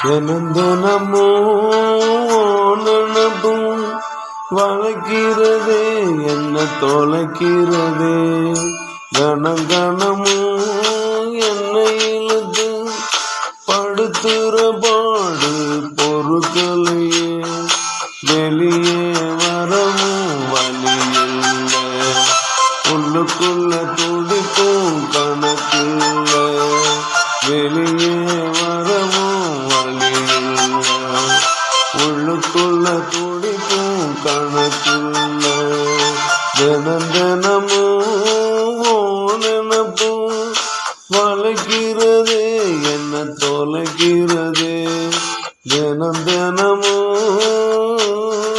தினந்தனமோ நினப்பும் வளர்க்கிறதே என்ன தொலைக்கிறதே. கணமும் என்னை இழுத்து படுத்துற பாடு பொருட்களையே. வெளியே வரவும் வழி இல்லை, உள்ளுக்குள்ள துடிக்கும் கணக்கில்ல. வெளியே வரவும் வழி இல்லை, உள்ளுக்குள்ள துடிக்கும் கணக்கில்ல. தினமும் நினப்பும் வளைக்கிறதே என்ன தொலைக்கிறதே. தினமும்